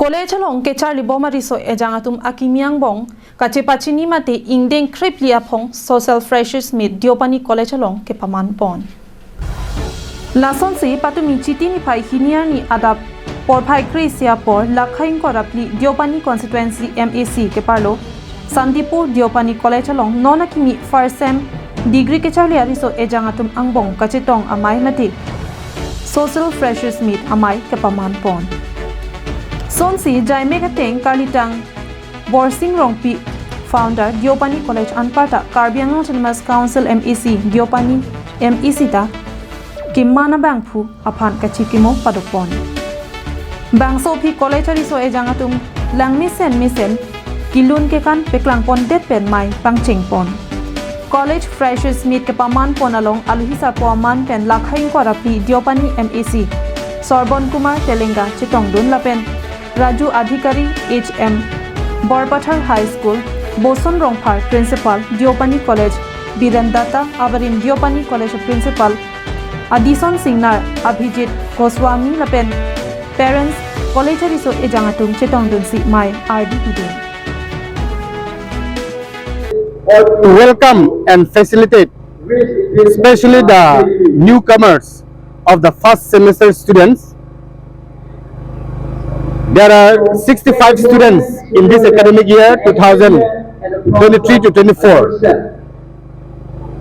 College along Kecharli Bomariso Ejangatum Akimiang Bong, Kachepachini Mate Ingdeng Kripli Apong Social Fresher Smith Deopani College along Kepaman Pon. Lason se patumi chiti ni pai hiniar ni adap por pai Kresia por Lakhain Korapli Deopani Constituency MAC Keparlo, Sandipur Deopani College along Nonakimi First Sem Degree Kecharli Ariso Ejangatum Angbong Kachetong Amai Mate Social Fresher Smith Amai Kepaman Pon. Sonsi Jai Megateng Kalitang Borsing Rongpi Founder Deopani College Anparta Karbiang Autonomous Council MEC Deopani MEC ta Kimana Bangpu Apan Kachikimo Padopon Bang Sopi College Ariso Ejangatum Lang Misen Kilun Kekan Peklang Pon Det Pen Mai Pangching Pon College Fresher Smith Kepaman Pon along Aluhisa Poaman Pen Lakhain Korapi Deopani MEC Sorbon Kumar Telenga Chitong Dun Lapen Raju Adhikari HM Borpathar High School Boson Rongphar Principal Deopani College Birandata Abarim Deopani College Principal Adison Singnar Abhijit Goswami Lapen Parents College Ariso Ejangatum Chetong Dunsi Mai RDPD To welcome and facilitate especially the newcomers of the first semester students. There are 65 students in this academic year 2023 to 24,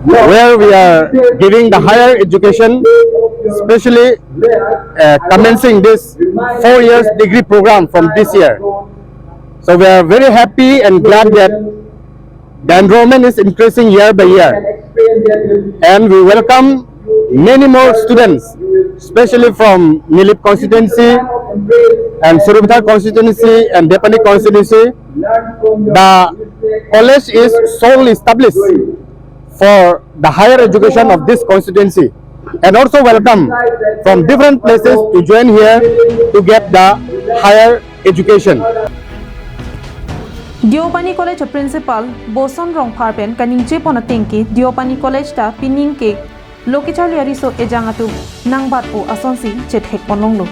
where we are giving the higher education, especially commencing this 4 years degree program from this year. So we are very happy and glad that the enrollment is increasing year by year, and we welcome many more students, especially from Nilip constituency and Surabaya constituency and Deopani constituency. The college is solely established for the higher education of this constituency, and also welcome from different places to join here to get the higher education. Deopani College Principal Boson Rongphar Pen Kaningche Ponatingki Deopani College ta Piningke Lokicharli Ariso Ejangatu Nangbat o Asonsi Chethek Ponlonglo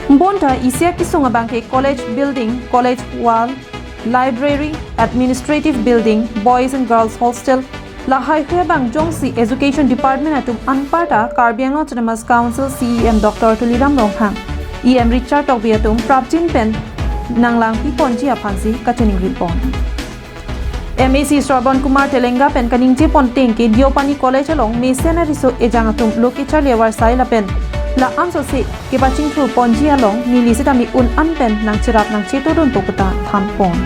Bonta Isia Kisunga Banke College Building, College Wall, Library, Administrative Building, Boys and Girls Hostel, Lahai Bang Jongsi Education Department Atum Anparta Karbiang Autonomous Council CEM Dr. Tuliram Ronghang, EM Richard Tokbiatum Prapjin Pen Nanglang Piponji Apansi Kachening Ripon. MAC Sorbon Kumar Telenga Pen Kaningche Pontengke Deopani College along Mesena Riso Ejangatum Lokicharli Warsai La Pen La Amso Se Kebaching Through Ponji along Nilisitami Un Anpen Nang Chirat Nang Chetodon Tokota Thampon.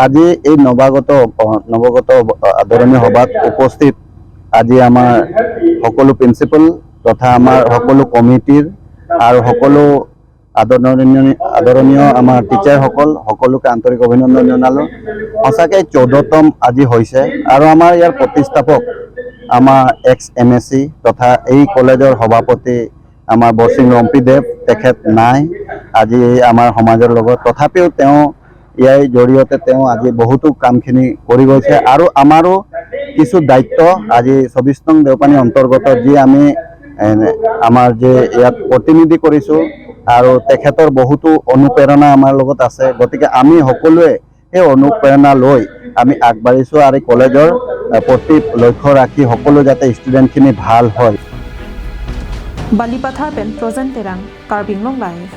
আজি এই নৱগত আদৰণীয় সভাত উপস্থিত আজি আমাৰ সকলো principal তথা আমাৰ সকলো কমিটিৰ আৰু সকলো আদৰণীয় আমাৰ টিচাৰ সকলোকে আন্তৰিক অভিনন্দন জনালো। সঁচাকে 14তম আজি হৈছে আৰু আমাৰ ইয়াৰ প্ৰতিষ্ঠাপক আমাৰ এক্স MSc তথা এই কলেজৰ সভাপতি আমাৰ বৰসিং ৰম্পিদেৱ তেখেত নাই আজি আমাৰ সমাজৰ লগত, তথাপিও তেওঁ ইয়াৰ জৰিয়তে তেওঁ আজি বহুতো কামখিনি কৰি গৈছে আৰু আমাৰো কিছু দায়িত্ব আজি 24 নং দেওপানী অন্তৰ্গত যি আমি আমাৰ যে ইয়াত প্ৰতিনিধি কৰিছো আৰু তেখেতৰ বহুতো অনুপ্ৰেৰণা আমাৰ লগত আছে, গতিকে আমি সকলোৱে এই অনুপ্ৰেৰণা লৈ আমি আগবাঢ়িছো আৰু কলেজৰ প্ৰতি লক্ষ্য ৰাখি সকলো যাতে ষ্টুডেণ্টখিনি ভাল হয়। Balipathar Pen Present Terang Karbing Long Life